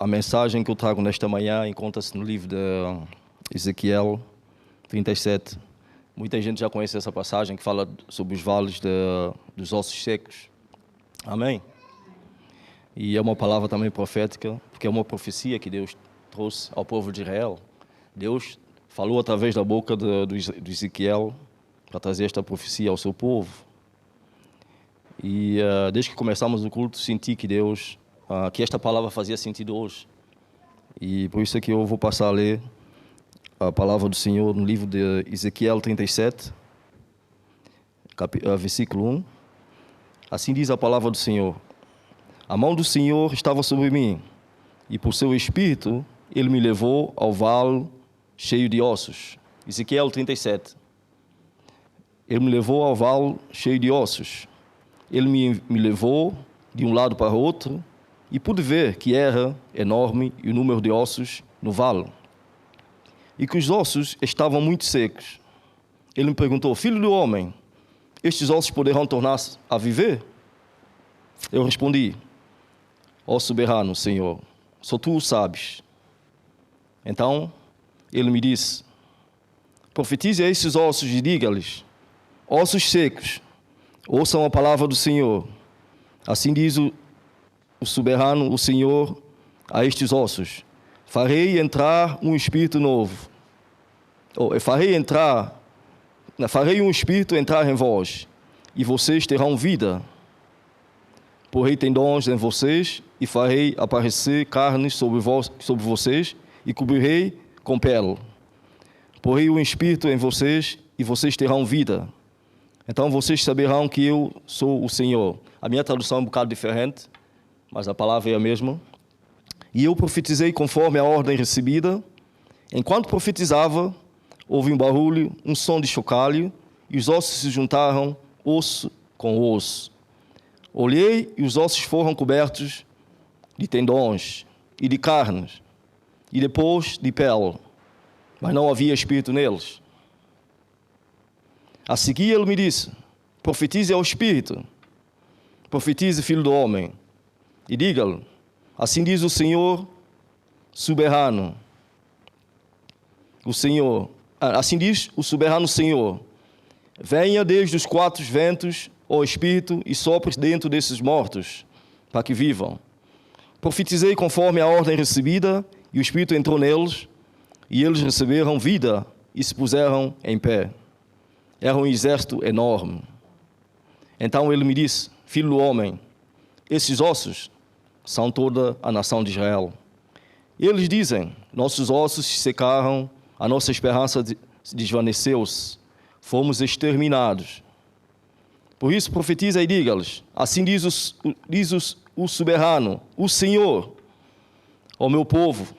A mensagem que eu trago nesta manhã encontra-se no livro de Ezequiel 37. Muita gente já conhece essa passagem que fala sobre os vales dos ossos secos. Amém? E é uma palavra também profética, porque é uma profecia que Deus trouxe ao povo de Israel. Deus falou através da boca do Ezequiel para trazer esta profecia ao seu povo. E desde que começamos o culto, senti que que esta palavra fazia sentido hoje. E por isso é que eu vou passar a ler a palavra do Senhor no livro de Ezequiel 37, versículo 1. Assim diz a palavra do Senhor: a mão do Senhor estava sobre mim, e por seu espírito ele me levou ao vale cheio de ossos. Ezequiel 37. Ele me levou ao vale cheio de ossos. Ele me levou de um lado para o outro, e pude ver que era enorme o número de ossos no vale, e que os ossos estavam muito secos. Ele me perguntou: filho do homem, estes ossos poderão tornar-se a viver? Eu respondi: ó soberano Senhor, só tu o sabes. Então ele me disse: profetize a esses ossos e diga-lhes: ossos secos, ouçam a palavra do Senhor. Assim diz o soberano, o Senhor, a estes ossos: farei entrar um espírito novo. Farei um espírito entrar em vós, e vocês terão vida. Porei tendões em vocês, e farei aparecer carne sobre vocês, e cobrirei com pele. Porei um espírito em vocês, e vocês terão vida. Então vocês saberão que eu sou o Senhor. A minha tradução é um bocado diferente, mas a palavra é a mesma. E eu profetizei conforme a ordem recebida. Enquanto profetizava, houve um barulho, um som de chocalho, e os ossos se juntaram, osso com osso. Olhei e os ossos foram cobertos de tendões e de carnes, e depois de pele, mas não havia espírito neles. A seguir ele me disse: profetize ao espírito, profetize, filho do homem, e diga-lhe: assim diz o Senhor soberano, assim diz o soberano Senhor: venha desde os quatro ventos, ó Espírito, e sopre dentro desses mortos, para que vivam. Profetizei conforme a ordem recebida, e o Espírito entrou neles, e eles receberam vida e se puseram em pé. Era um exército enorme. Então ele me disse: filho do homem, esses ossos são toda a nação de Israel. Eles dizem: nossos ossos se secaram, a nossa esperança desvaneceu-se, fomos exterminados. Por isso profetiza e diga-lhes: assim diz o soberano, o Senhor, ao meu povo: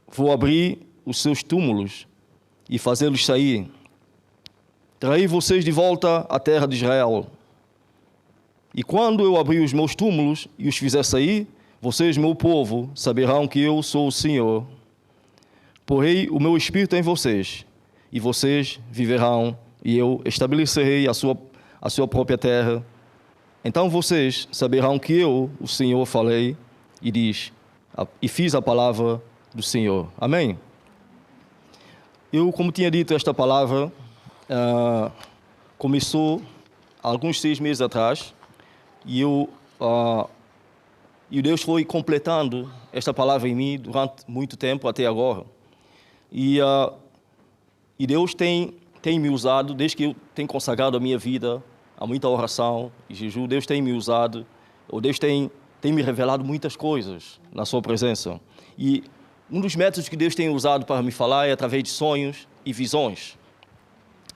vou abrir os seus túmulos e fazê-los sair. Trarei vocês de volta à terra de Israel. E quando eu abrir os meus túmulos e os fizer sair, vocês, meu povo, saberão que eu sou o Senhor. Porei o meu espírito em vocês, e vocês viverão, e eu estabelecerei a sua própria terra. Então vocês saberão que eu, o Senhor, falei e fiz a palavra do Senhor. Amém? Eu, como tinha dito, esta palavra começou há alguns 6 meses atrás, e Deus foi completando esta palavra em mim durante muito tempo, até agora. E Deus tem me usado, desde que eu tenho consagrado a minha vida a muita oração e jejum. Deus tem me usado, ou Deus tem me revelado muitas coisas na sua presença. E um dos métodos que Deus tem usado para me falar é através de sonhos e visões.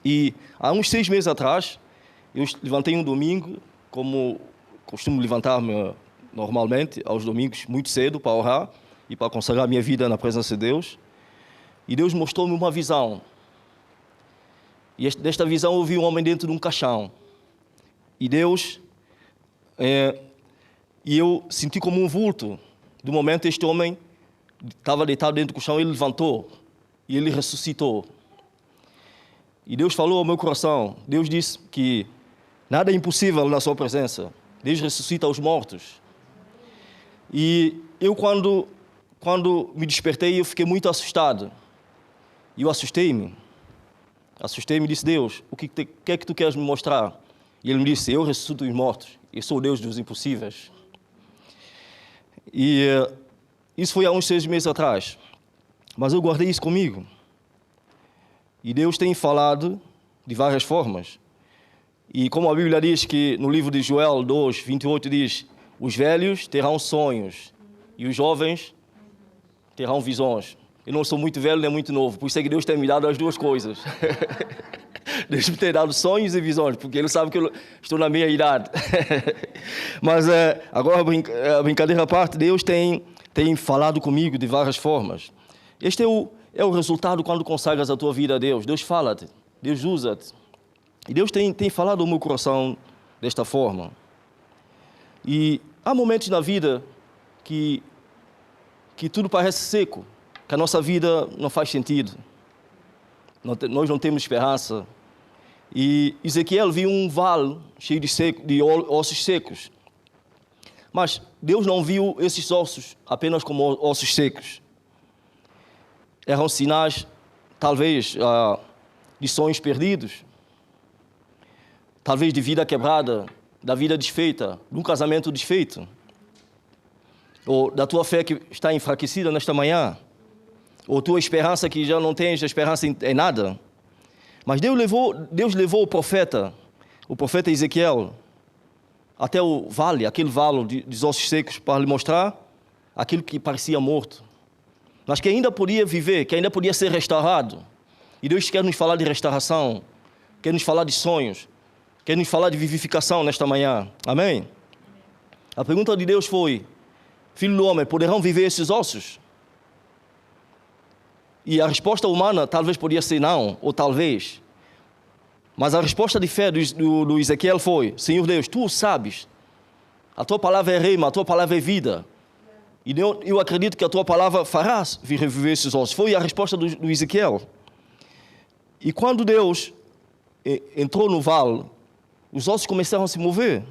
E há uns 6 meses atrás, eu levantei um domingo, como costumo levantar-me normalmente, aos domingos, muito cedo, para orar e para consagrar minha vida na presença de Deus. E Deus mostrou-me uma visão. E desta visão eu vi um homem dentro de um caixão. E eu senti como um vulto. Do momento este homem estava deitado dentro do caixão, ele levantou e ele ressuscitou. E Deus falou ao meu coração. Deus disse que nada é impossível na sua presença. Deus ressuscita os mortos. E eu, quando me despertei, eu fiquei muito assustado. E eu assustei-me e disse: Deus, o que é que tu queres me mostrar? E ele me disse: eu ressuscito os mortos, eu sou o Deus dos impossíveis. E isso foi há uns 6 meses atrás, mas eu guardei isso comigo. E Deus tem falado de várias formas. E como a Bíblia diz que no livro de Joel 2, 28 diz: os velhos terão sonhos e os jovens terão visões. Eu não sou muito velho nem muito novo, por isso é que Deus tem me dado as duas coisas. Deus me tem dado sonhos e visões, porque Ele sabe que eu estou na meia idade. Mas agora, a brincadeira à parte, Deus tem falado comigo de várias formas. Este é o resultado quando consagras a tua vida a Deus. Deus fala-te, Deus usa-te. E Deus tem falado ao meu coração desta forma. E há momentos na vida que tudo parece seco, que a nossa vida não faz sentido. Nós não temos esperança. E Ezequiel viu um vale cheio de ossos secos. Mas Deus não viu esses ossos apenas como ossos secos. Eram sinais, talvez, de sonhos perdidos. Talvez de vida quebrada, da vida desfeita, de um casamento desfeito. Ou da tua fé que está enfraquecida nesta manhã. Ou tua esperança que já não tens esperança em nada. Mas Deus levou o profeta Ezequiel, até o vale, aquele vale de ossos secos, para lhe mostrar aquilo que parecia morto, mas que ainda podia viver, que ainda podia ser restaurado. E Deus quer nos falar de restauração, quer nos falar de sonhos, quer nos falar de vivificação nesta manhã. Amém? A pergunta de Deus foi: filho do homem, poderão viver esses ossos? E a resposta humana talvez podia ser não, ou talvez. Mas a resposta de fé do Ezequiel foi: Senhor Deus, Tu o sabes. A Tua palavra é reima, a Tua palavra é vida. E eu acredito que a Tua palavra fará reviver esses ossos. Foi a resposta do Ezequiel. E quando Deus entrou no vale, os ossos começaram a se mover.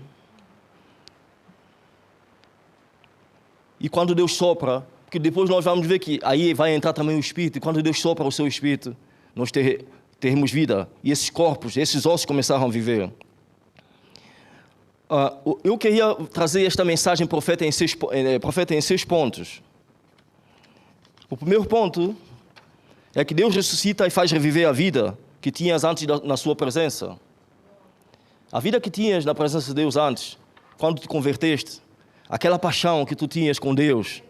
E quando Deus sopra, porque depois nós vamos ver que aí vai entrar também o Espírito, e quando Deus sopra o seu Espírito, nós teremos vida. E esses corpos, esses ossos começaram a viver. Eu queria trazer esta mensagem profeta em 6 pontos. O primeiro ponto é que Deus ressuscita e faz reviver a vida que tinhas antes na sua presença. A vida que tinhas na presença de Deus antes, quando te converteste, aquela paixão que tu tinhas com Deus,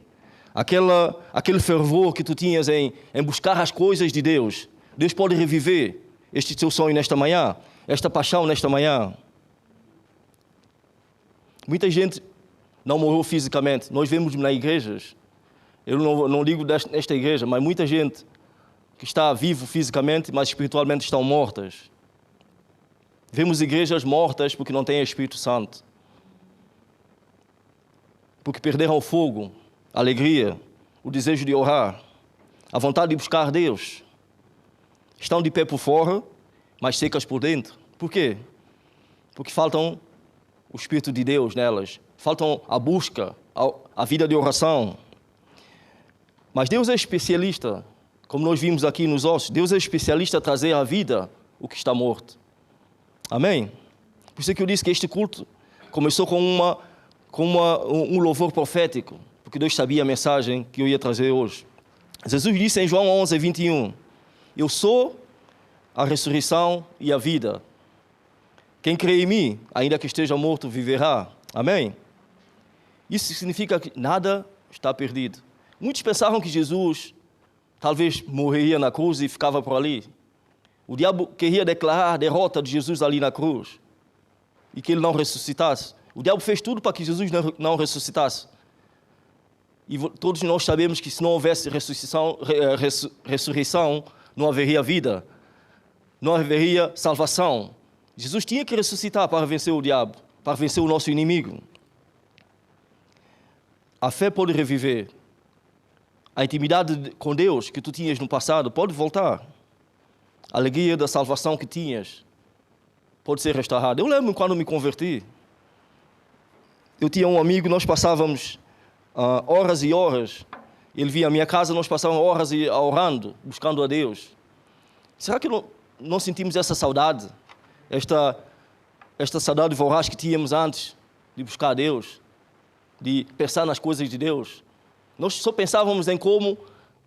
aquele fervor que tu tinhas em buscar as coisas de Deus. Deus pode reviver este teu sonho nesta manhã, esta paixão nesta manhã. Muita gente não morreu fisicamente. Nós vemos nas igrejas, eu não digo nesta igreja, mas muita gente que está vivo fisicamente, mas espiritualmente estão mortas. Vemos igrejas mortas porque não têm Espírito Santo. Porque perderam o fogo, a alegria, o desejo de orar, a vontade de buscar Deus. Estão de pé por fora, mas secas por dentro. Por quê? Porque faltam o Espírito de Deus nelas. Faltam a busca, a vida de oração. Mas Deus é especialista, como nós vimos aqui nos ossos, Deus é especialista a trazer à vida o que está morto. Amém? Por isso é que eu disse que este culto começou com um louvor profético, porque Deus sabia a mensagem que eu ia trazer hoje. Jesus disse em João 11, 21, eu sou a ressurreição e a vida. Quem crê em mim, ainda que esteja morto, viverá. Amém? Isso significa que nada está perdido. Muitos pensavam que Jesus talvez morreria na cruz e ficava por ali. O diabo queria declarar a derrota de Jesus ali na cruz e que ele não ressuscitasse. O diabo fez tudo para que Jesus não ressuscitasse. E todos nós sabemos que se não houvesse ressurreição, não haveria vida, não haveria salvação. Jesus tinha que ressuscitar para vencer o diabo, para vencer o nosso inimigo. A fé pode reviver. A intimidade com Deus que tu tinhas no passado pode voltar. A alegria da salvação que tinhas pode ser restaurada. Eu lembro quando me converti. Eu tinha um amigo, nós passávamos horas e horas. Ele vinha à minha casa, nós passávamos horas orando, buscando a Deus. Será que não sentimos essa saudade? Esta saudade voraz que tínhamos antes de buscar a Deus, de pensar nas coisas de Deus. Nós só pensávamos em como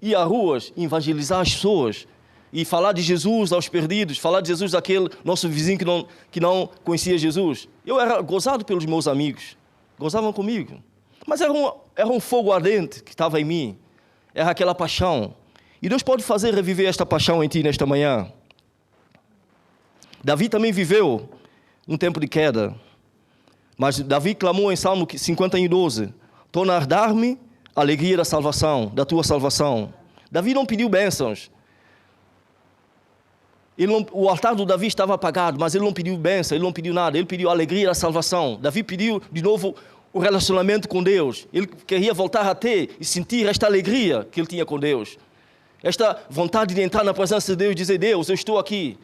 ir às ruas, evangelizar as pessoas e falar de Jesus aos perdidos, falar de Jesus àquele nosso vizinho que não conhecia Jesus. Eu era gozado pelos meus amigos, gozavam comigo. Mas era um fogo ardente que estava em mim, era aquela paixão. E Deus pode fazer reviver esta paixão em ti nesta manhã. Davi também viveu um tempo de queda, mas Davi clamou em Salmo 51:12, torna a dar-me a alegria da salvação, da tua salvação. Davi não pediu bênçãos. O altar do Davi estava apagado, mas ele não pediu bênção, ele não pediu nada, ele pediu a alegria da salvação. Davi pediu de novo o relacionamento com Deus. Ele queria voltar a ter e sentir esta alegria que ele tinha com Deus. Esta vontade de entrar na presença de Deus e dizer: Deus, eu estou aqui.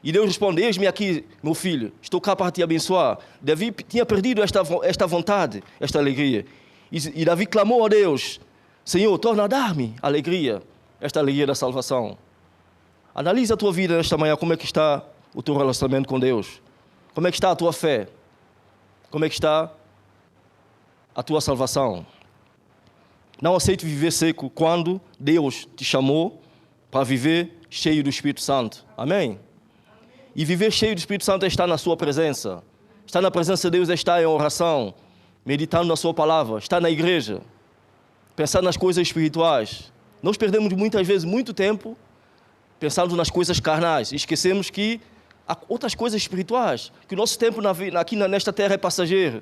E Deus responde: eis-me aqui, meu filho, estou cá para te abençoar. Davi tinha perdido esta vontade, esta alegria. E Davi clamou a Deus: Senhor, torna a dar-me alegria, esta alegria da salvação. Analisa a tua vida nesta manhã, como é que está o teu relacionamento com Deus? Como é que está a tua fé? Como é que está a tua salvação? Não aceite viver seco quando Deus te chamou para viver cheio do Espírito Santo. Amém? E viver cheio do Espírito Santo é estar na sua presença. Estar na presença de Deus é estar em oração, meditando na sua palavra, estar na igreja, pensar nas coisas espirituais. Nós perdemos muitas vezes muito tempo pensando nas coisas carnais e esquecemos que há outras coisas espirituais, que o nosso tempo aqui nesta terra é passageiro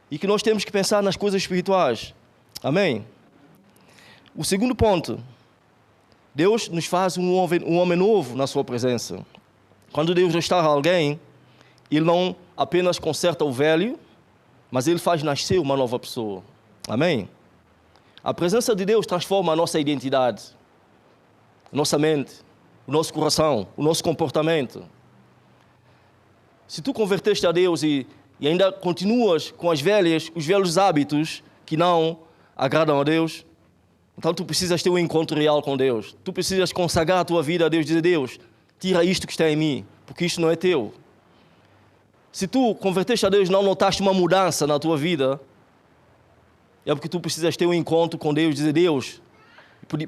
e que nós temos que pensar nas coisas espirituais. Amém? O segundo ponto, Deus nos faz um homem novo na sua presença. Quando Deus restaura alguém, Ele não apenas conserta o velho, mas Ele faz nascer uma nova pessoa. Amém? A presença de Deus transforma a nossa identidade, nossa mente, o nosso coração, o nosso comportamento. Se tu converteste a Deus e ainda continuas com os velhos hábitos que não agradam a Deus, então tu precisas ter um encontro real com Deus. Tu precisas consagrar a tua vida a Deus, dizer: Deus, tira isto que está em mim, porque isto não é teu. Se tu converteste a Deus e não notaste uma mudança na tua vida, é porque tu precisas ter um encontro com Deus, dizer: Deus,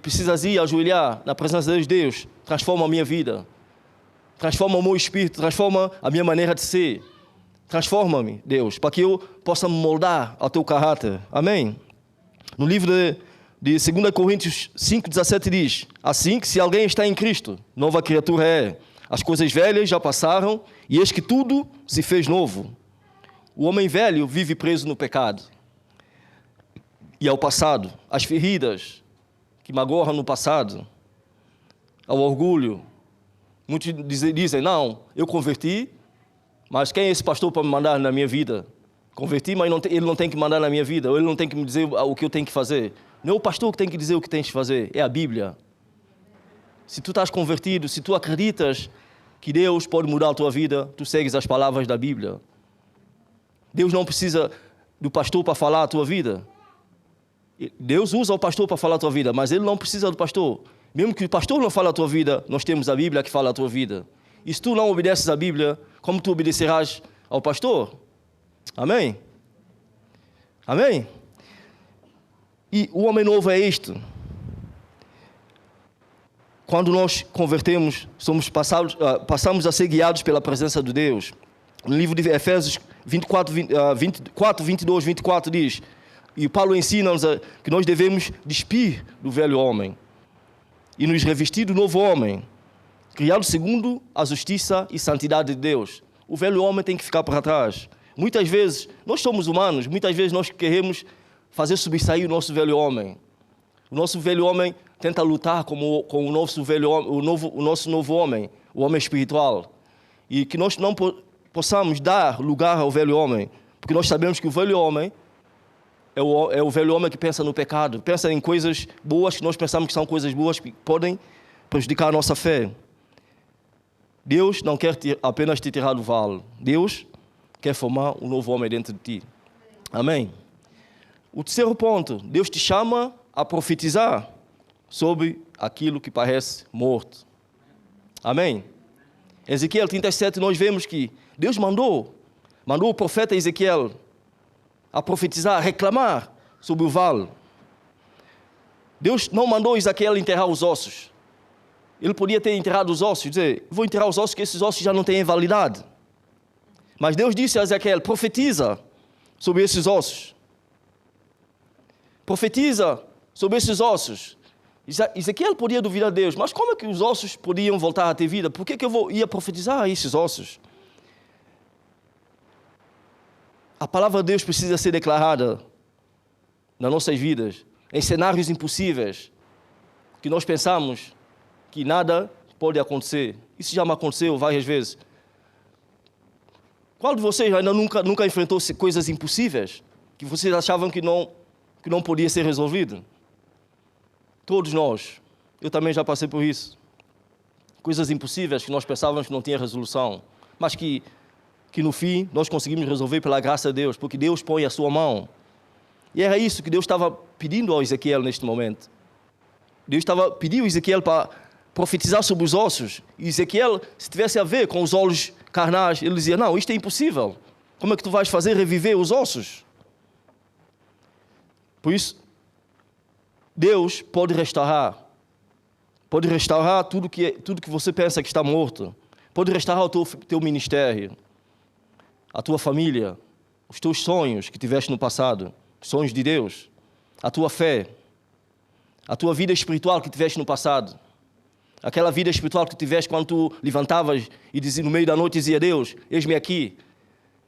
precisas ir ajoelhar na presença de Deus, transforma a minha vida, transforma o meu espírito, transforma a minha maneira de ser, transforma-me, Deus, para que eu possa me moldar ao teu caráter. Amém? No livro de 2 Coríntios 5:17 diz: assim que se alguém está em Cristo, nova criatura é. As coisas velhas já passaram e eis que tudo se fez novo. O homem velho vive preso no pecado e ao passado, às feridas que magoam no passado, ao orgulho. Muitos dizem: não, eu converti, mas quem é esse pastor para me mandar na minha vida? Converti, mas ele não tem que mandar na minha vida, ou ele não tem que me dizer o que eu tenho que fazer. Não é o pastor que tem que dizer o que tens que fazer, é a Bíblia. Se tu estás convertido, se tu acreditas que Deus pode mudar a tua vida, tu segues as palavras da Bíblia. Deus não precisa do pastor para falar a tua vida. Deus usa o pastor para falar a tua vida, mas Ele não precisa do pastor. Mesmo que o pastor não fale a tua vida, nós temos a Bíblia que fala a tua vida. E se tu não obedeces à Bíblia, como tu obedecerás ao pastor? Amém? Amém? E o homem novo é isto. Quando nós convertemos, passamos a ser guiados pela presença de Deus. No livro de Efésios 22, 24 diz, e Paulo ensina-nos que nós devemos despir do velho homem e nos revestir do novo homem, criado segundo a justiça e santidade de Deus. O velho homem tem que ficar para trás. Muitas vezes, nós somos humanos, muitas vezes nós queremos fazer sobressair o nosso velho homem. O nosso velho homem tenta lutar com o nosso velho homem, o nosso novo homem, o homem espiritual. E que nós não possamos dar lugar ao velho homem, porque nós sabemos que o velho homem é o velho homem que pensa no pecado, pensa em coisas boas que nós pensamos que são coisas boas que podem prejudicar a nossa fé. Deus não quer apenas te tirar do vale. Deus quer formar um novo homem dentro de ti. Amém? O terceiro ponto, Deus te chama a profetizar sobre aquilo que parece morto. Amém? Em Ezequiel 37 nós vemos que Deus mandou o profeta Ezequiel a profetizar, a reclamar sobre o vale. Deus não mandou Ezequiel enterrar os ossos. Ele podia ter enterrado os ossos, dizer, vou enterrar os ossos, que esses ossos já não têm validade. Mas Deus disse a Ezequiel, profetiza sobre esses ossos. Profetiza sobre esses ossos. Ezequiel podia duvidar de Deus, mas como é que os ossos podiam voltar a ter vida? Por que eu ia profetizar a esses ossos? A palavra de Deus precisa ser declarada nas nossas vidas, em cenários impossíveis, que nós pensamos que nada pode acontecer. Isso já me aconteceu várias vezes. Qual de vocês ainda nunca enfrentou coisas impossíveis, que vocês achavam que não podia ser resolvido? Todos nós. Eu também já passei por isso. Coisas impossíveis que nós pensávamos que não tinha resolução, mas que no fim nós conseguimos resolver pela graça de Deus, porque Deus põe a sua mão. E era isso que Deus estava pedindo ao Ezequiel neste momento. Deus pediu a Ezequiel para profetizar sobre os ossos. E Ezequiel, se tivesse a ver com os olhos carnais, ele dizia, não, isto é impossível. Como é que tu vais fazer reviver os ossos? Por isso, Deus pode restaurar tudo que você pensa que está morto. Pode restaurar o teu ministério, a tua família, os teus sonhos que tiveste no passado, sonhos de Deus, a tua fé, a tua vida espiritual que tiveste no passado, aquela vida espiritual que tu tiveste quando tu levantavas e dizia, no meio da noite dizia, Deus, eis-me aqui,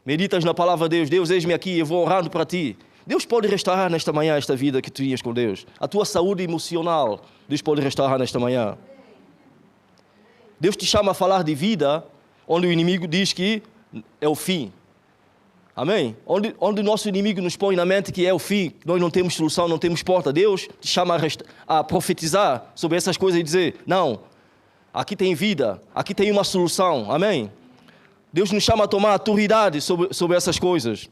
meditas na palavra de Deus, Deus, eis-me aqui, eu vou orando para ti. Deus pode restaurar nesta manhã esta vida que tu tinhas com Deus. A tua saúde emocional, Deus pode restaurar nesta manhã. Deus te chama a falar de vida, onde o inimigo diz que é o fim. Amém? Onde o nosso inimigo nos põe na mente que é o fim, nós não temos solução, não temos porta. Deus te chama a profetizar sobre essas coisas e dizer, não, aqui tem vida, aqui tem uma solução. Amém? Deus nos chama a tomar autoridade sobre essas coisas.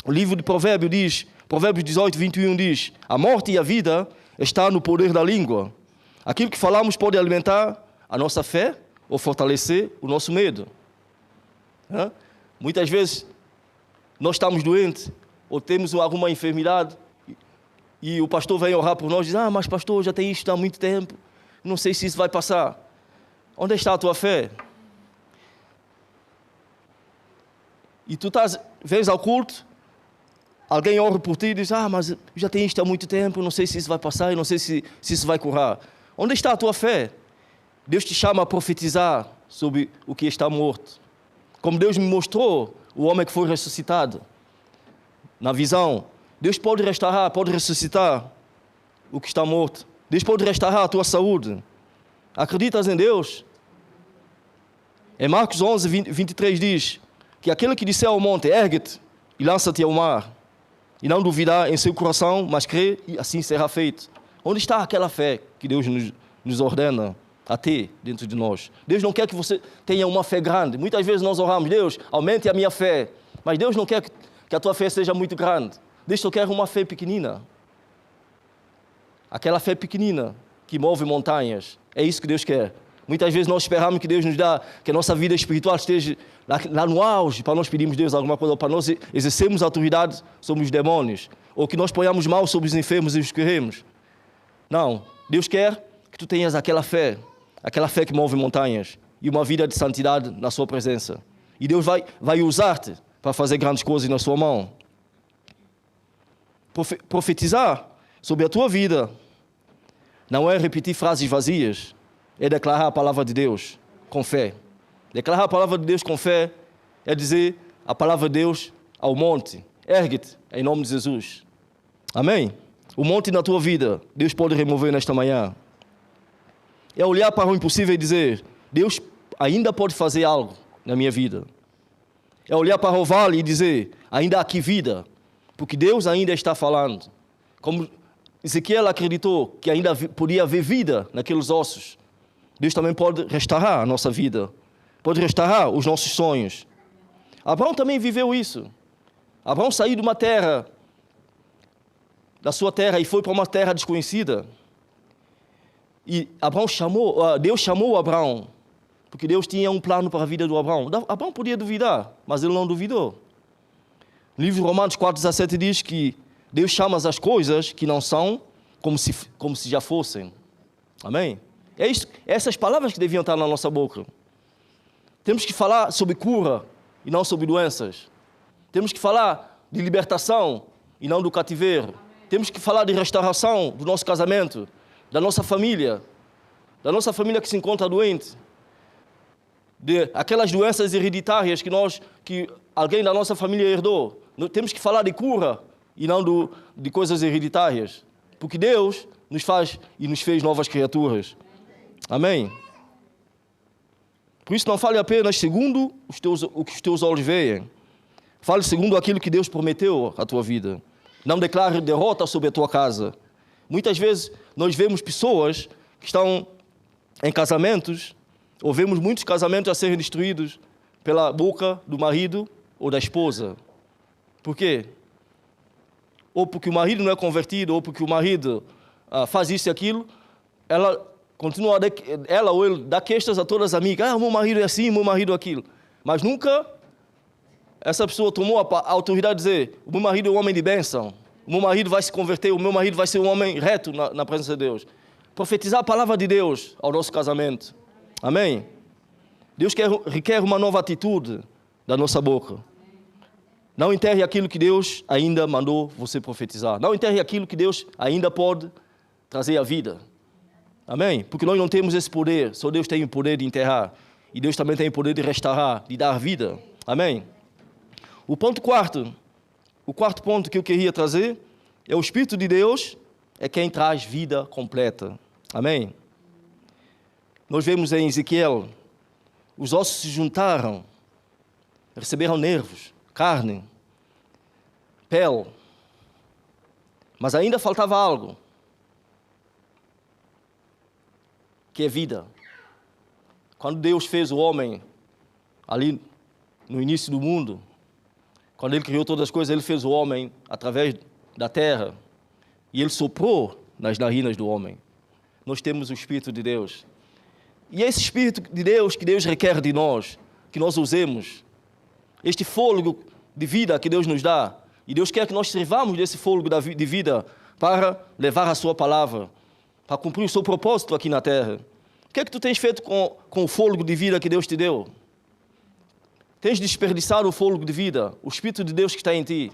O livro de Provérbios diz, Provérbios 18, 21 diz, a morte e a vida está no poder da língua. Aquilo que falamos pode alimentar a nossa fé ou fortalecer o nosso medo. Muitas vezes nós estamos doentes ou temos alguma enfermidade e o pastor vem orar por nós e diz, mas pastor, já tem isto há muito tempo, não sei se isso vai passar. Onde está a tua fé? E tu vens ao culto, alguém ora por ti e diz, mas eu já tenho isto há muito tempo, não sei se isso vai passar, eu não sei se isso vai curar. Onde está a tua fé? Deus te chama a profetizar sobre o que está morto. Como Deus me mostrou o homem que foi ressuscitado, na visão, Deus pode restaurar, pode ressuscitar o que está morto. Deus pode restaurar a tua saúde. Acreditas em Deus? Em Marcos 11, 23 diz que aquele que disser ao monte, ergue-te e lança-te ao mar, e não duvidar em seu coração, mas crê e assim será feito. Onde está aquela fé que Deus nos ordena a ter dentro de nós? Deus não quer que você tenha uma fé grande. Muitas vezes nós oramos, Deus, aumente a minha fé. Mas Deus não quer que a tua fé seja muito grande. Deus só quer uma fé pequenina. Aquela fé pequenina que move montanhas. É isso que Deus quer. Muitas vezes nós esperamos que Deus nos dá, que a nossa vida espiritual esteja lá no auge, para nós pedirmos a Deus alguma coisa, ou para nós exercermos autoridade sobre os demônios, ou que nós ponhamos mal sobre os enfermos e os queremos. Não, Deus quer que tu tenhas aquela fé que move montanhas, e uma vida de santidade na sua presença. E Deus vai usar-te para fazer grandes coisas na sua mão. Profetizar sobre a tua vida não é repetir frases vazias, é declarar a palavra de Deus com fé. Declarar a palavra de Deus com fé é dizer a palavra de Deus ao monte, ergue-te em nome de Jesus. Amém? O monte na tua vida, Deus pode remover nesta manhã. É olhar para o impossível e dizer, Deus ainda pode fazer algo na minha vida. É olhar para o vale e dizer, ainda há aqui vida, porque Deus ainda está falando. Como Ezequiel acreditou que ainda podia haver vida naqueles ossos, Deus também pode restaurar a nossa vida, pode restaurar os nossos sonhos. Abraão também viveu isso. Abraão saiu de uma terra da sua terra e foi para uma terra desconhecida. E Deus chamou Abraão, porque Deus tinha um plano para a vida do Abraão. Abraão podia duvidar, mas ele não duvidou. No livro de Romanos 4,17 diz que Deus chama as coisas que não são como se já fossem. Amém? Essas palavras que deviam estar na nossa boca. Temos que falar sobre cura e não sobre doenças. Temos que falar de libertação e não do cativeiro. Temos que falar de restauração do nosso casamento, da nossa família que se encontra doente, de aquelas doenças hereditárias que alguém da nossa família herdou. Temos que falar de cura e não de coisas hereditárias, porque Deus nos faz e nos fez novas criaturas. Amém? Por isso não fale apenas segundo o que os teus olhos veem. Fale segundo aquilo que Deus prometeu à tua vida. Não declare derrota sobre a tua casa. Muitas vezes nós vemos pessoas que estão em casamentos, ou vemos muitos casamentos a serem destruídos pela boca do marido ou da esposa. Por quê? Ou porque o marido não é convertido, ou porque o marido faz isso e aquilo, ela ou ele dá queixas a todas as amigas. Meu marido é assim, meu marido é aquilo. Mas nunca essa pessoa tomou a autoridade de dizer: o meu marido é um homem de bênção, o meu marido vai se converter, o meu marido vai ser um homem reto na presença de Deus. Profetizar a palavra de Deus ao nosso casamento. Amém? Deus requer uma nova atitude da nossa boca. Não enterre aquilo que Deus ainda mandou você profetizar. Não enterre aquilo que Deus ainda pode trazer à vida. Amém? Porque nós não temos esse poder. Só Deus tem o poder de enterrar. E Deus também tem o poder de restaurar, de dar vida. Amém? O quarto ponto que eu queria trazer é o Espírito de Deus é quem traz vida completa. Amém? Nós vemos em Ezequiel, os ossos se juntaram, receberam nervos, carne, pele, mas ainda faltava algo, que é vida. Quando Deus fez o homem ali no início do mundo, quando Ele criou todas as coisas, Ele fez o homem através da terra e Ele soprou nas narinas do homem. Nós temos o Espírito de Deus. E é esse Espírito de Deus que Deus requer de nós, que nós usemos. Este fôlego de vida que Deus nos dá. E Deus quer que nós sirvamos desse fôlego de vida para levar a sua palavra, para cumprir o seu propósito aqui na terra. O que é que tu tens feito com o fôlego de vida que Deus te deu? Tens desperdiçado o fôlego de vida, o Espírito de Deus que está em ti.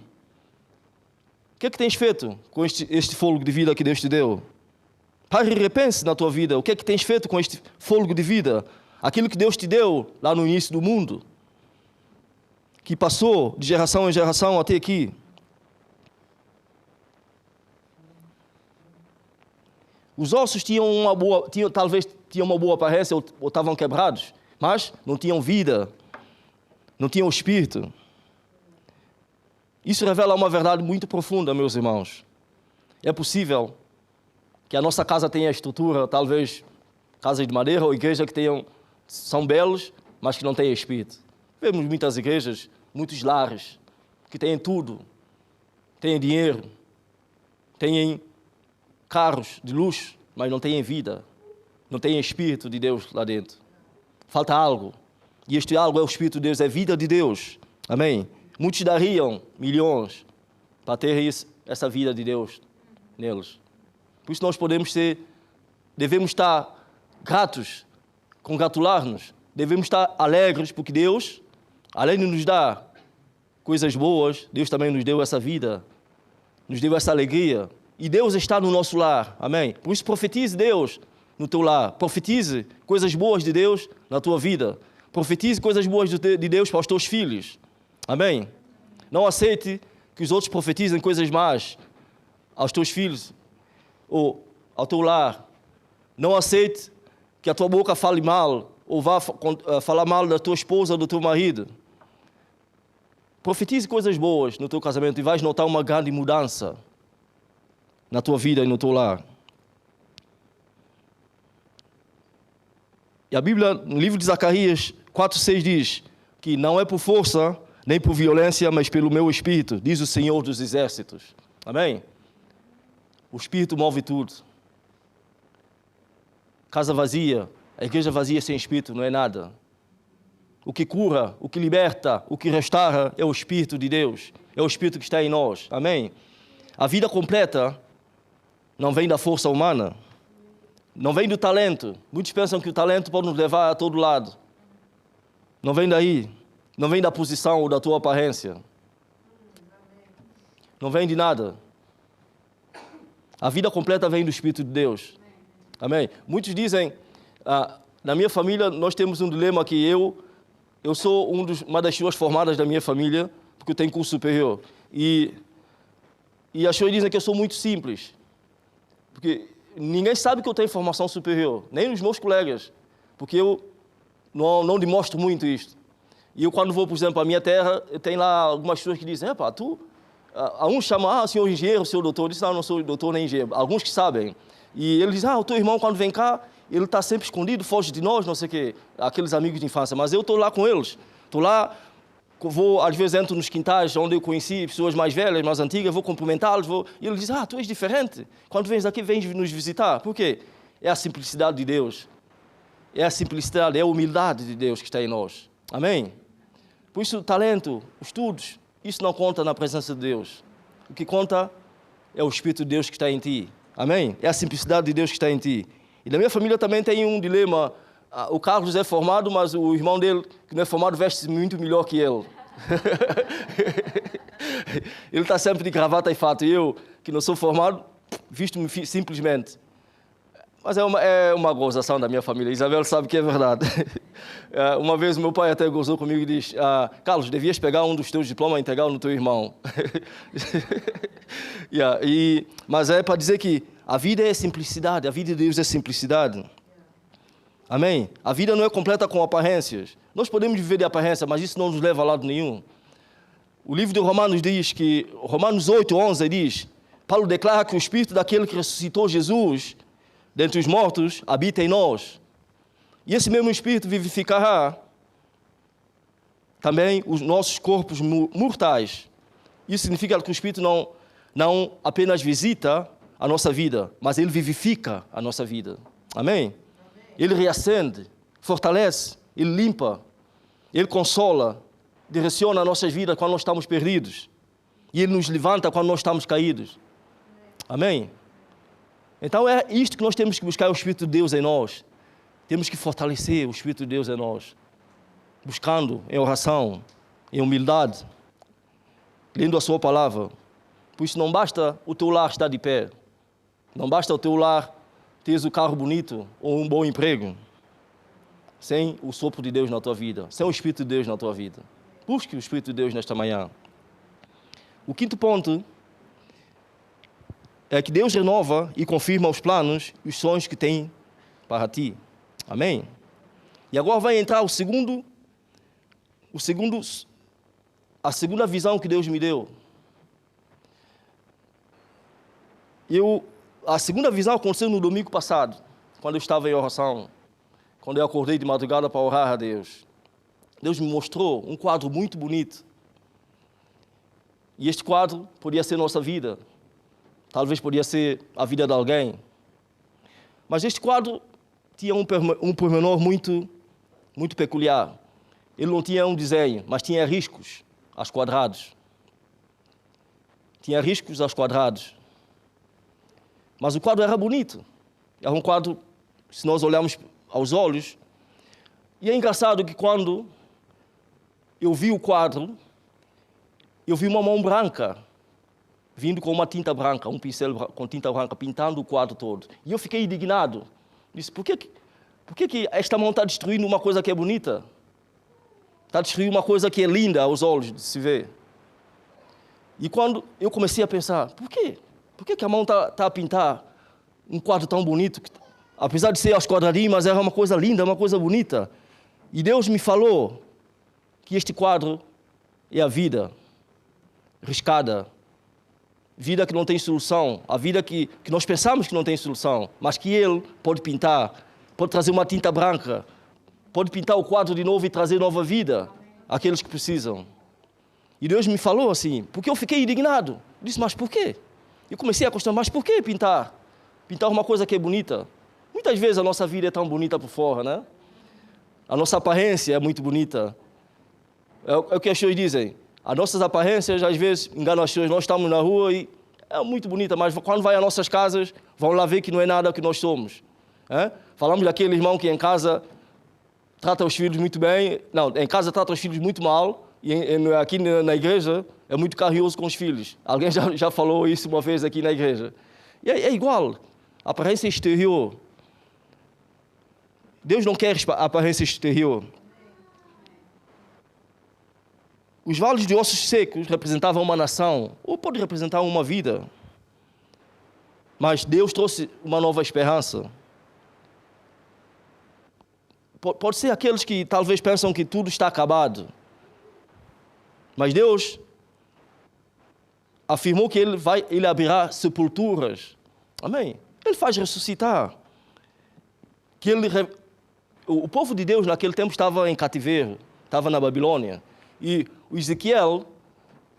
O que é que tens feito com este fôlego de vida que Deus te deu? Pare e repense na tua vida. O que é que tens feito com este fôlego de vida? Aquilo que Deus te deu lá no início do mundo, que passou de geração em geração até aqui. Os ossos talvez tinham uma boa aparência ou estavam quebrados, mas não tinham vida, não tinham espírito. Isso revela uma verdade muito profunda, meus irmãos. É possível que a nossa casa tenha estrutura, talvez casas de madeira ou igrejas que são belos, mas que não têm espírito. Vemos muitas igrejas, muitos lares, que têm tudo. Têm dinheiro, têm carros de luxo, mas não têm vida. Não têm espírito de Deus lá dentro. Falta algo. E este algo é o Espírito de Deus, é a vida de Deus. Amém? Muitos dariam milhões para ter essa vida de Deus neles. Por isso nós devemos estar gratos, congratular-nos, devemos estar alegres, porque Deus, além de nos dar coisas boas, Deus também nos deu essa vida, nos deu essa alegria. E Deus está no nosso lar, amém? Por isso profetize Deus no teu lar, profetize coisas boas de Deus na tua vida, profetize coisas boas de Deus para os teus filhos, amém? Não aceite que os outros profetizem coisas más aos teus filhos ou ao teu lar. Não aceite que a tua boca fale mal ou vá falar mal da tua esposa ou do teu marido. Profetize coisas boas no teu casamento e vais notar uma grande mudança na tua vida e no teu lar. E a Bíblia, no livro de Zacarias 4:6 diz que não é por força nem por violência, mas pelo meu Espírito, diz o Senhor dos Exércitos. Amém? O Espírito move tudo. Casa vazia, a igreja vazia sem Espírito não é nada. O que cura, o que liberta, o que restaura é o Espírito de Deus. É o Espírito que está em nós. Amém? A vida completa não vem da força humana. Não vem do talento. Muitos pensam que o talento pode nos levar a todo lado. Não vem daí. Não vem da posição ou da tua aparência. Não vem de nada. A vida completa vem do Espírito de Deus. Amém? Muitos dizem, na minha família nós temos um dilema que eu sou uma das pessoas formadas da minha família, porque eu tenho curso superior. E as pessoas dizem que eu sou muito simples. Porque ninguém sabe que eu tenho formação superior, nem os meus colegas. Porque eu não demonstro muito isto. E eu quando vou, por exemplo, à minha terra, eu tenho lá algumas pessoas que dizem, tu... Alguns chamam, senhor engenheiro, senhor doutor. Eu disse, não sou doutor nem engenheiro. Alguns que sabem. E eles dizem, o teu irmão quando vem cá, ele está sempre escondido, foge de nós, não sei o quê. Aqueles amigos de infância. Mas eu estou lá com eles. Estou lá, às vezes entro nos quintais onde eu conheci pessoas mais velhas, mais antigas, vou cumprimentá-los. E eles dizem, tu és diferente. Quando vens aqui, vens nos visitar. Por quê? É a simplicidade de Deus. É a simplicidade, é a humildade de Deus que está em nós. Amém? Por isso, o talento, os estudos, isso não conta na presença de Deus. O que conta é o Espírito de Deus que está em ti. Amém? É a simplicidade de Deus que está em ti. E na minha família também tem um dilema. O Carlos é formado, mas o irmão dele, que não é formado, veste-se muito melhor que ele. Ele está sempre de gravata e fato. E eu, que não sou formado, visto-me simplesmente. Mas é uma gozação da minha família. Isabel sabe que é verdade. Uma vez o meu pai até gozou comigo e disse, Carlos, devias pegar um dos teus diplomas e entregar no teu irmão. Mas é para dizer que a vida é simplicidade, a vida de Deus é simplicidade. Amém? A vida não é completa com aparências. Nós podemos viver de aparência, mas isso não nos leva a lado nenhum. O livro de Romanos diz que, Romanos 8:11 diz, Paulo declara que o Espírito daquele que ressuscitou Jesus dentre os mortos, habita em nós. E esse mesmo Espírito vivificará também os nossos corpos mortais. Isso significa que o Espírito não apenas visita a nossa vida, mas ele vivifica a nossa vida. Amém? Ele reacende, fortalece, ele limpa, ele consola, direciona as nossas vidas quando nós estamos perdidos. E ele nos levanta quando nós estamos caídos. Amém? Então é isto que nós temos que buscar, o Espírito de Deus em nós. Temos que fortalecer o Espírito de Deus em nós. Buscando em oração, em humildade, lendo a sua palavra. Por isso não basta o teu lar estar de pé. Não basta o teu lar teres o carro bonito ou um bom emprego. Sem o sopro de Deus na tua vida. Sem o Espírito de Deus na tua vida. Busque o Espírito de Deus nesta manhã. O quinto ponto é que Deus renova e confirma os planos e os sonhos que tem para ti. Amém? E agora vai entrar a segunda visão que Deus me deu. A segunda visão aconteceu no domingo passado, quando eu estava em oração, quando eu acordei de madrugada para orar a Deus. Deus me mostrou um quadro muito bonito. E este quadro podia ser nossa vida. Talvez podia ser a vida de alguém. Mas este quadro tinha um pormenor muito peculiar. Ele não tinha um desenho, mas tinha riscos aos quadrados. Tinha riscos aos quadrados. Mas o quadro era bonito. Era um quadro, se nós olharmos aos olhos. E é engraçado que quando eu vi o quadro, eu vi uma mão branca, vindo com uma tinta branca, um pincel com tinta branca, pintando o quadro todo. E eu fiquei indignado. Disse, por que esta mão está destruindo uma coisa que é bonita? Está destruindo uma coisa que é linda aos olhos de se ver. E quando eu comecei a pensar, por quê? Por que a mão está a pintar um quadro tão bonito? Apesar de ser aos quadradinhos, mas era uma coisa linda, uma coisa bonita. E Deus me falou que este quadro é a vida riscada. Vida que não tem solução. A vida que nós pensamos que não tem solução. Mas que Ele pode pintar, pode trazer uma tinta branca, pode pintar o quadro de novo e trazer nova vida àqueles que precisam. E Deus me falou assim, porque eu fiquei indignado. Disse, mas por quê? E comecei a questionar, mas por que pintar? Pintar uma coisa que é bonita. Muitas vezes a nossa vida é tão bonita por fora, né? A nossa aparência é muito bonita. É o que as pessoas dizem. As nossas aparências, às vezes, enganam as pessoas. Nós estamos na rua e é muito bonita, mas quando vai às nossas casas, vão lá ver que não é nada que nós somos. Falamos daquele irmão que em casa trata os filhos muito bem. Não, em casa trata os filhos muito mal. E aqui na igreja é muito carinhoso com os filhos. Alguém já falou isso uma vez aqui na igreja. E é igual. A aparência exterior. Deus não quer a aparência exterior. Os vales de ossos secos representavam uma nação, ou pode representar uma vida. Mas Deus trouxe uma nova esperança. Pode ser aqueles que talvez pensam que tudo está acabado. Mas Deus afirmou que Ele abrirá sepulturas. Amém? Ele faz ressuscitar. O povo de Deus naquele tempo estava em cativeiro, estava na Babilônia. E o Ezequiel,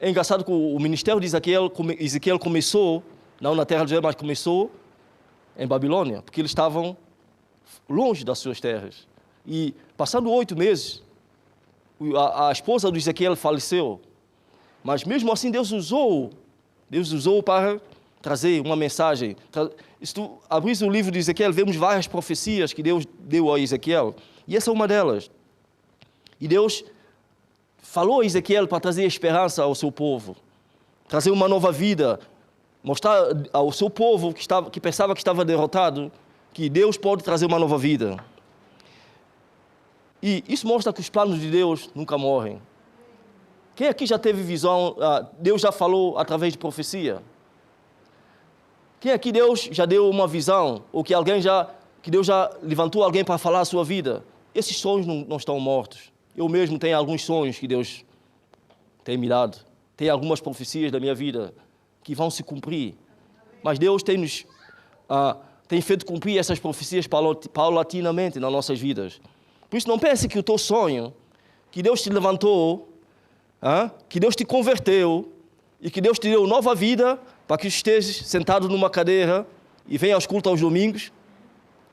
é engraçado que o ministério de Ezequiel começou, não na terra de Israel, mas começou em Babilônia, porque eles estavam longe das suas terras. E passando 8 meses, a esposa do Ezequiel faleceu. Mas mesmo assim Deus usou para trazer uma mensagem. Se tu abris o livro de Ezequiel, vemos várias profecias que Deus deu a Ezequiel. E essa é uma delas. E Deus falou a Ezequiel para trazer esperança ao seu povo. Trazer uma nova vida. Mostrar ao seu povo que pensava que estava derrotado, que Deus pode trazer uma nova vida. E isso mostra que os planos de Deus nunca morrem. Quem aqui já teve visão? Deus já falou através de profecia. Quem aqui Deus já deu uma visão? Ou que Deus já levantou alguém para falar a sua vida? Esses sonhos não estão mortos. Eu mesmo tenho alguns sonhos que Deus tem me dado. Tem algumas profecias da minha vida que vão se cumprir. Mas Deus tem feito cumprir essas profecias paulatinamente nas nossas vidas. Por isso não pense que o teu sonho, que Deus te levantou, que Deus te converteu e que Deus te deu nova vida para que estejas sentado numa cadeira e venha aos cultos aos domingos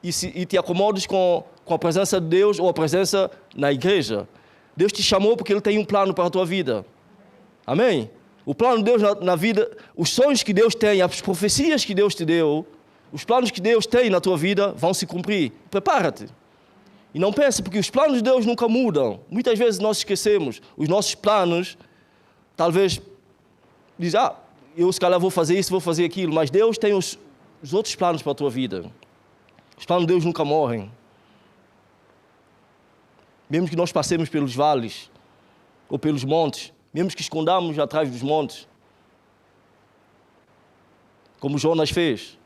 e te acomodes com a presença de Deus ou a presença na igreja. Deus te chamou porque Ele tem um plano para a tua vida. Amém? O plano de Deus na vida, os sonhos que Deus tem, as profecias que Deus te deu, os planos que Deus tem na tua vida vão se cumprir. Prepara-te. E não pense, porque os planos de Deus nunca mudam. Muitas vezes nós esquecemos. Os nossos planos, talvez, dizem, eu se calhar vou fazer isso, vou fazer aquilo. Mas Deus tem os outros planos para a tua vida. Os planos de Deus nunca morrem. Mesmo que nós passemos pelos vales, ou pelos montes, mesmo que escondamos atrás dos montes, como Jonas fez,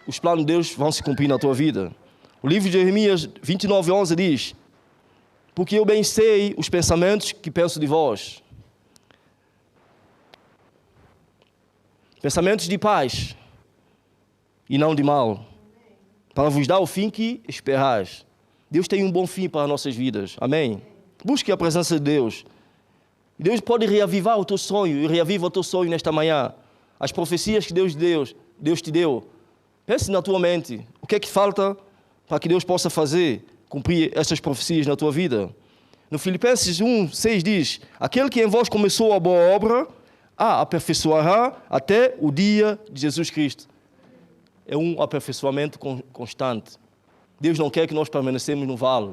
os planos de Deus vão se cumprir na tua vida. O livro de Jeremias 29:11 diz: porque eu bem sei os pensamentos que penso de vós. Pensamentos de paz e não de mal, para vos dar o fim que esperais. Deus tem um bom fim para as nossas vidas. Amém? Busque a presença de Deus. Deus pode reavivar o teu sonho e reaviva o teu sonho nesta manhã. As profecias que Deus te deu. Pense na tua mente. O que é que falta para que Deus possa fazer, cumprir essas profecias na tua vida? No Filipenses 1:6 diz: aquele que em vós começou a boa obra, a aperfeiçoará até o dia de Jesus Cristo. É um aperfeiçoamento constante. Deus não quer que nós permanecemos no vale.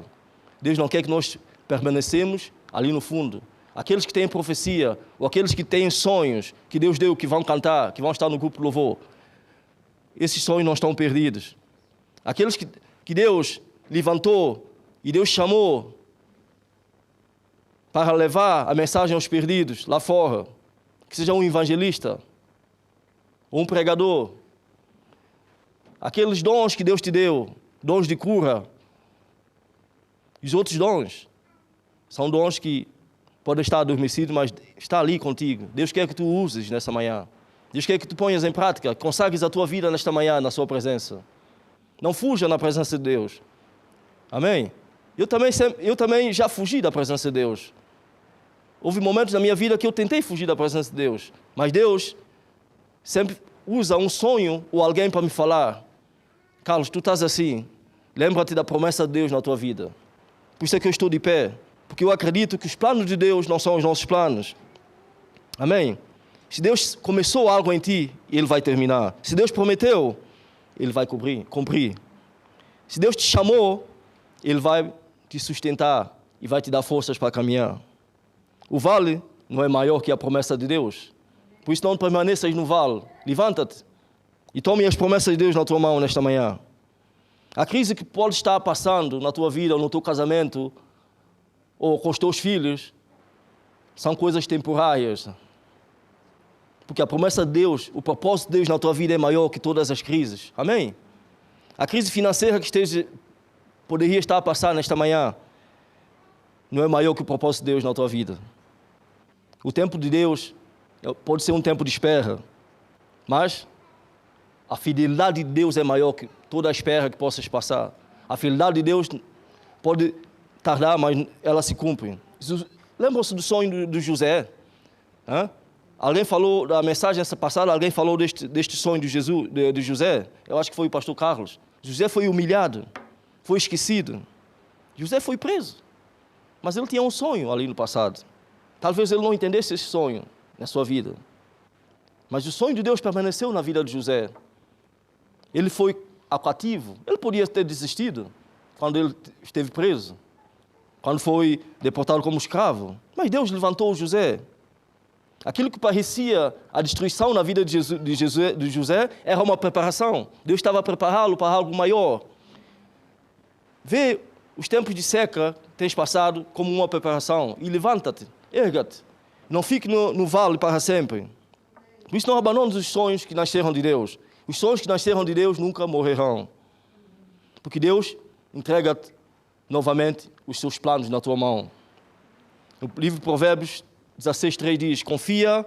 Deus não quer que nós permanecemos ali no fundo. Aqueles que têm profecia, ou aqueles que têm sonhos que Deus deu, que vão cantar, que vão estar no grupo de louvor, esses sonhos não estão perdidos. Aqueles que Deus levantou e Deus chamou para levar a mensagem aos perdidos lá fora, que seja um evangelista, ou um pregador, aqueles dons que Deus te deu, dons de cura, e os outros dons, são dons que podem estar adormecidos, mas está ali contigo. Deus quer que tu uses nessa manhã. Deus quer que tu ponhas em prática, consagres a tua vida nesta manhã na sua presença. Não fuja na presença de Deus. Amém? Eu também já fugi da presença de Deus. Houve momentos na minha vida que eu tentei fugir da presença de Deus. Mas Deus sempre usa um sonho ou alguém para me falar: Carlos, tu estás assim. Lembra-te da promessa de Deus na tua vida. Por isso é que eu estou de pé. Porque eu acredito que os planos de Deus não são os nossos planos. Amém? Se Deus começou algo em ti, Ele vai terminar. Se Deus prometeu, Ele vai cumprir. Se Deus te chamou, Ele vai te sustentar e vai te dar forças para caminhar. O vale não é maior que a promessa de Deus. Por isso não permaneças no vale. Levanta-te e tome as promessas de Deus na tua mão nesta manhã. A crise que pode estar passando na tua vida, ou no teu casamento, ou com os teus filhos, são coisas temporárias. Porque a promessa de Deus, o propósito de Deus na tua vida é maior que todas as crises. Amém? A crise financeira que poderia estar a passar nesta manhã não é maior que o propósito de Deus na tua vida. O tempo de Deus pode ser um tempo de espera, mas a fidelidade de Deus é maior que toda a espera que possas passar. A fidelidade de Deus pode tardar, mas ela se cumpre. Lembram-se do sonho de José? Alguém falou da mensagem essa passada, alguém falou deste sonho de José? Eu acho que foi o pastor Carlos. José foi humilhado, foi esquecido. José foi preso, mas ele tinha um sonho ali no passado. Talvez ele não entendesse esse sonho na sua vida. Mas o sonho de Deus permaneceu na vida de José. Ele foi cativo. Ele podia ter desistido quando ele esteve preso, quando foi deportado como escravo. Mas Deus levantou José. Aquilo que parecia a destruição na vida de José era uma preparação. Deus estava a prepará-lo para algo maior. Vê os tempos de seca que tens passado como uma preparação e levanta-te, erga-te. Não fique no vale para sempre. Por isso não abandones os sonhos que nasceram de Deus. Os sonhos que nasceram de Deus nunca morrerão. Porque Deus entrega-te novamente os seus planos na tua mão. No livro de Provérbios 16:3 diz: confia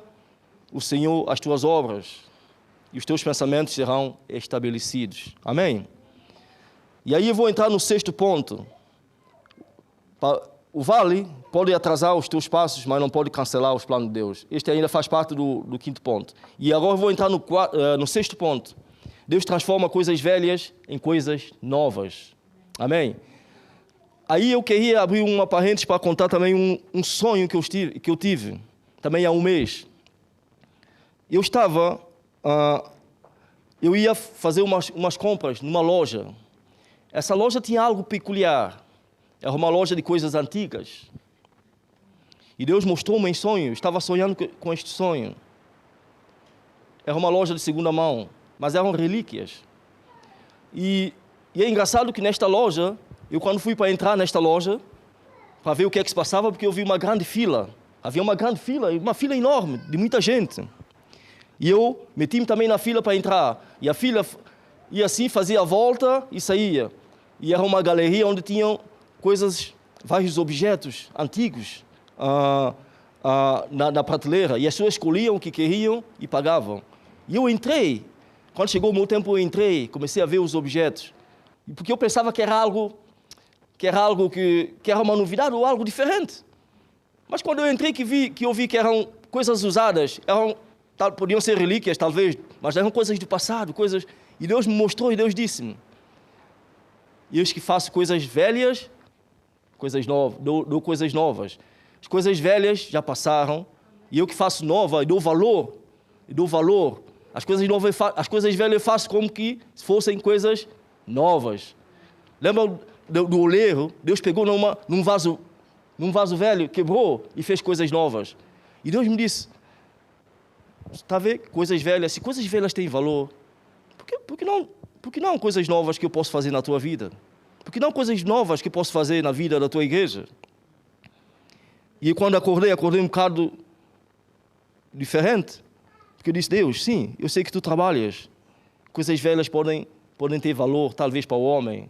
o Senhor as tuas obras e os teus pensamentos serão estabelecidos. Amém? E aí eu vou entrar no 6º ponto. O vale pode atrasar os teus passos, mas não pode cancelar os planos de Deus. Este ainda faz parte do 5º ponto. E agora eu vou entrar no 6º ponto. Deus transforma coisas velhas em coisas novas. Amém? Aí eu queria abrir uma parênteses para contar também um sonho que eu tive, também há um mês. Eu ia fazer umas compras numa loja. Essa loja tinha algo peculiar. Era uma loja de coisas antigas. E Deus mostrou-me em sonho. Eu estava sonhando com este sonho. Era uma loja de segunda mão, mas eram relíquias. E é engraçado que nesta loja, eu quando fui para entrar nesta loja, para ver o que é que se passava, porque eu vi uma grande fila. Havia uma grande fila, uma fila enorme, de muita gente. E eu meti-me também na fila para entrar. E a fila ia assim, fazia a volta e saía. E era uma galeria onde tinham vários objetos antigos na prateleira. E as pessoas escolhiam o que queriam e pagavam. E eu entrei. Quando chegou o meu tempo, eu entrei, comecei a ver os objetos. Porque eu pensava que era algo que era uma novidade ou algo diferente. Mas quando eu entrei, que eu vi que eram coisas usadas, podiam ser relíquias talvez, mas eram coisas do passado, coisas. E Deus me mostrou e Deus disse-me: eis que faço coisas velhas, coisas novas, dou coisas novas. As coisas velhas já passaram, e eu que faço nova, e dou valor. As coisas velhas eu faço como que fossem coisas novas. Lembra do oleiro? Deus pegou num vaso velho, quebrou e fez coisas novas. E Deus me disse: está a ver? Coisas velhas, se coisas velhas têm valor, por que não coisas novas que eu posso fazer na tua vida? Por que não coisas novas que eu posso fazer na vida da tua igreja? E quando acordei um bocado diferente. Porque eu disse: Deus, sim, eu sei que tu trabalhas. Coisas velhas podem ter valor, talvez para o homem.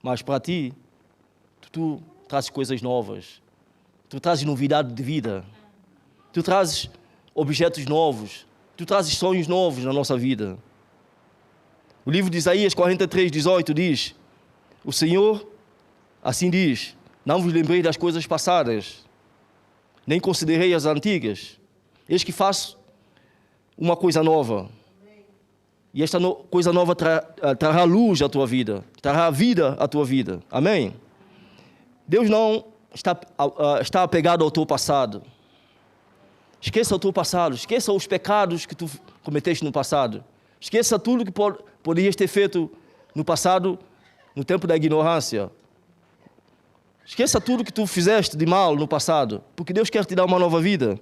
Mas para ti, tu trazes coisas novas. Tu trazes novidade de vida. Tu trazes objetos novos. Tu trazes sonhos novos na nossa vida. O livro de Isaías 43:18 diz: o Senhor assim diz: não vos lembrei das coisas passadas. nem considerei as antigas. Eis que faço uma coisa nova. E esta coisa nova trará luz à tua vida, trará vida à tua vida. Amém? Deus não está apegado ao teu passado. Esqueça o teu passado, esqueça os pecados que tu cometeste no passado. Esqueça tudo que poderias ter feito no passado, no tempo da ignorância. Esqueça tudo que tu fizeste de mal no passado, porque Deus quer te dar uma nova vida.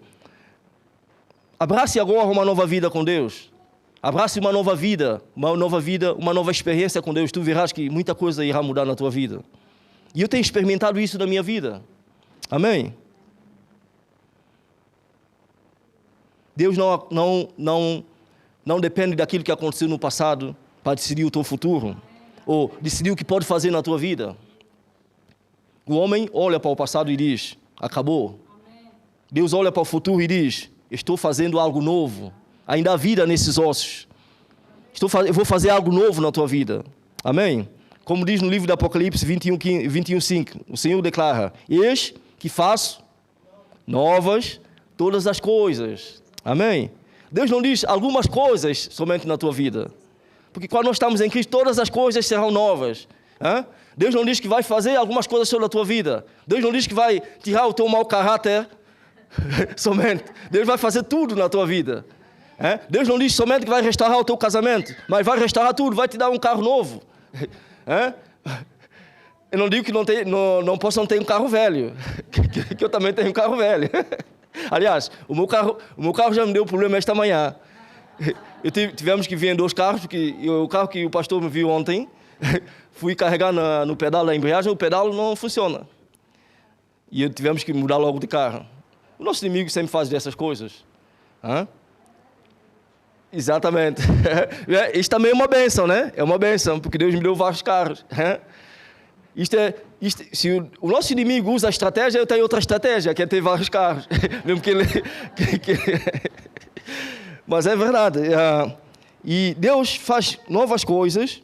Abrace agora uma nova vida com Deus. Abrace uma nova vida, uma nova experiência com Deus. Tu verás que muita coisa irá mudar na tua vida. E eu tenho experimentado isso na minha vida. Amém? Deus não depende daquilo que aconteceu no passado para decidir o teu futuro, ou decidir o que pode fazer na tua vida. O homem olha para o passado e diz, acabou. Amém. Deus olha para o futuro e diz, estou fazendo algo novo. Ainda há vida nesses ossos. Eu vou fazer algo novo na tua vida. Amém? Como diz no livro do Apocalipse 21:5, o Senhor declara, eis que faço novas todas as coisas. Amém? Deus não diz algumas coisas somente na tua vida. Porque quando nós estamos em Cristo, todas as coisas serão novas. Deus não diz que vai fazer algumas coisas sobre a tua vida. Deus não diz que vai tirar o teu mau caráter somente. Deus vai fazer tudo na tua vida. Deus não diz somente que vai restaurar o teu casamento, mas vai restaurar tudo, vai te dar um carro novo. Eu não digo que não posso ter um carro velho, que eu também tenho um carro velho. Aliás, o meu carro já me deu problema esta manhã. Tivemos que vir em 2 carros, porque o carro que o pastor me viu ontem, fui carregar no pedal da embreagem, o pedal não funciona. E tivemos que mudar logo de carro. O nosso inimigo sempre faz dessas coisas. Exatamente. Isso também é uma bênção, né? É uma bênção, porque Deus me deu vários carros. Se o nosso inimigo usa a estratégia, eu tenho outra estratégia, que é ter vários carros. Mesmo que ele... Mas é verdade. E Deus faz novas coisas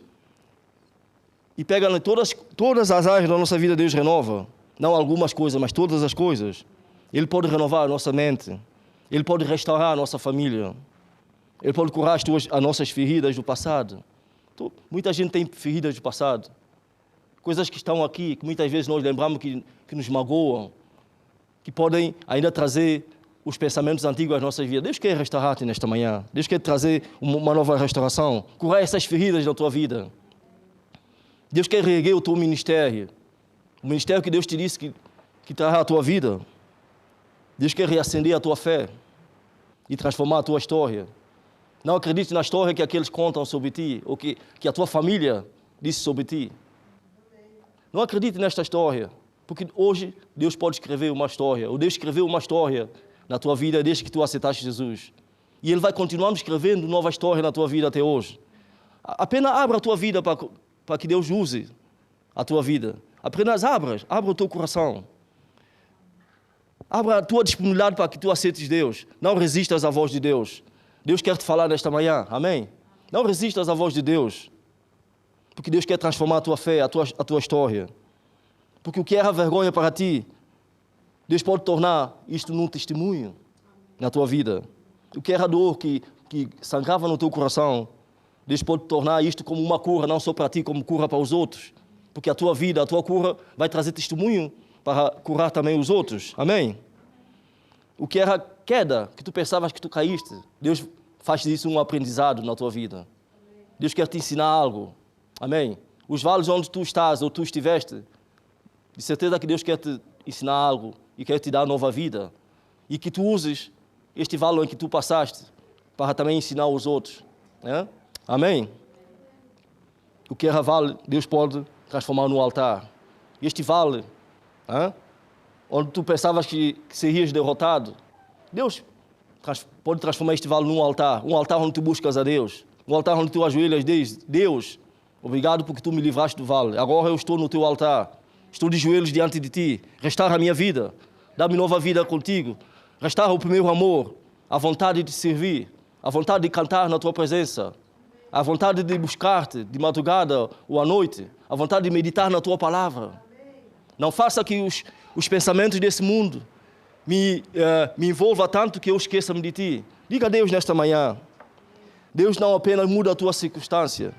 e pega todas as áreas da nossa vida, Deus renova. Não algumas coisas, mas todas as coisas. Ele pode renovar a nossa mente. Ele pode restaurar a nossa família. Ele pode curar as nossas feridas do passado. Muita gente tem feridas do passado. Coisas que estão aqui, que muitas vezes nós lembramos que nos magoam, que podem ainda trazer os pensamentos antigos às nossas vidas. Deus quer restaurar-te nesta manhã. Deus quer trazer uma nova restauração. Curar essas feridas da tua vida. Deus quer reerguer o teu ministério. O ministério que Deus te disse que trará a tua vida. Deus quer reacender a tua fé e transformar a tua história. Não acredite na história que aqueles contam sobre ti, ou que a tua família disse sobre ti. Não acredite nesta história, porque hoje Deus pode escrever uma história, ou Deus escreveu uma história na tua vida desde que tu aceitaste Jesus. E Ele vai continuar escrevendo nova história na tua vida até hoje. Apenas abra a tua vida para que Deus use a tua vida. Apenas abra o teu coração. Abra a tua disponibilidade para que tu aceites Deus. Não resistas à voz de Deus. Deus quer te falar nesta manhã, amém? Não resistas à voz de Deus, porque Deus quer transformar a tua fé, a tua história. Porque o que era vergonha para ti, Deus pode tornar isto num testemunho na tua vida. O que era dor que sangrava no teu coração, Deus pode tornar isto como uma cura, não só para ti, como cura para os outros. Porque a tua vida, a tua cura vai trazer testemunho para curar também os outros, amém? O que era queda, que tu pensavas que tu caíste, Deus faz disso um aprendizado na tua vida. Deus quer te ensinar algo. Amém? Os vales onde tu estás ou tu estiveste, de certeza que Deus quer te ensinar algo e quer te dar nova vida. E que tu uses este vale em que tu passaste para também ensinar os outros. Né? Amém? O que era vale, Deus pode transformar no altar. Este vale, onde tu pensavas que serias derrotado, Deus pode transformar este vale num altar. Um altar onde tu buscas a Deus. Um altar onde tu ajoelhas e diz, Deus, obrigado porque tu me livraste do vale. Agora eu estou no teu altar. Estou de joelhos diante de ti. Restaura a minha vida. Dá-me nova vida contigo. Restaura o primeiro amor. A vontade de servir. A vontade de cantar na tua presença. A vontade de buscar-te de madrugada ou à noite. A vontade de meditar na tua palavra. Não faça que os pensamentos desse mundo me envolva tanto que eu esqueça-me de ti. Diga a Deus nesta manhã. Deus não apenas muda a tua circunstância.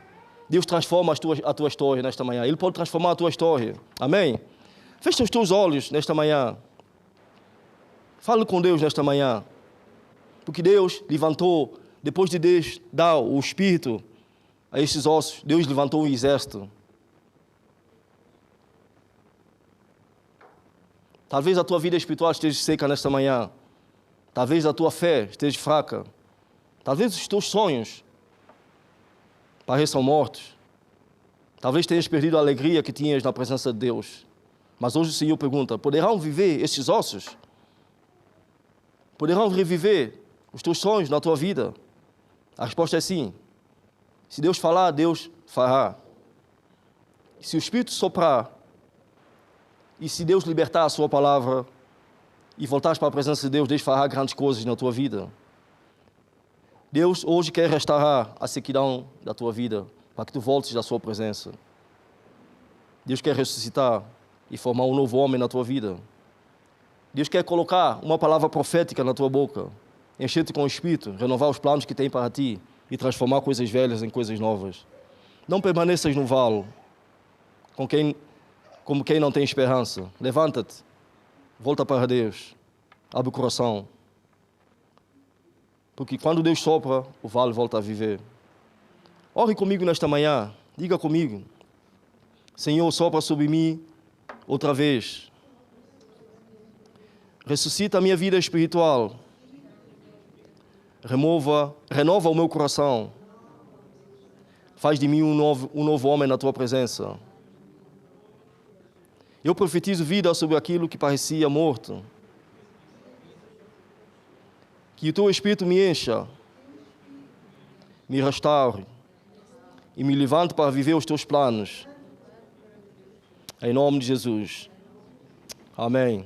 Deus transforma a tua história nesta manhã. Ele pode transformar a tua história. Amém? Fecha os teus olhos nesta manhã. Fale com Deus nesta manhã. Porque Deus levantou, depois de Deus dar o Espírito a estes ossos, Deus levantou um exército. Talvez a tua vida espiritual esteja seca nesta manhã. Talvez a tua fé esteja fraca. Talvez os teus sonhos pareçam mortos. Talvez tenhas perdido a alegria que tinhas na presença de Deus. Mas hoje o Senhor pergunta, poderão viver estes ossos? Poderão reviver os teus sonhos na tua vida? A resposta é sim. Se Deus falar, Deus fará. Se o Espírito soprar, e se Deus libertar a sua palavra, e voltares para a presença de Deus, Deus fará grandes coisas na tua vida. Deus hoje quer restaurar a sequidão da tua vida, para que tu voltes da sua presença. Deus quer ressuscitar e formar um novo homem na tua vida. Deus quer colocar uma palavra profética na tua boca, encher-te com o Espírito, renovar os planos que tem para ti e transformar coisas velhas em coisas novas. Não permaneças no vale como quem não tem esperança. Levanta-te, volta para Deus, abre o coração. Porque quando Deus sopra, o vale volta a viver. Ore comigo nesta manhã, diga comigo: Senhor, sopra sobre mim outra vez. Ressuscita a minha vida espiritual. Renova o meu coração. Faz de mim um novo homem na tua presença. Eu profetizo vida sobre aquilo que parecia morto. Que o teu Espírito me encha, me restaure e me levante para viver os teus planos. Em nome de Jesus. Amém.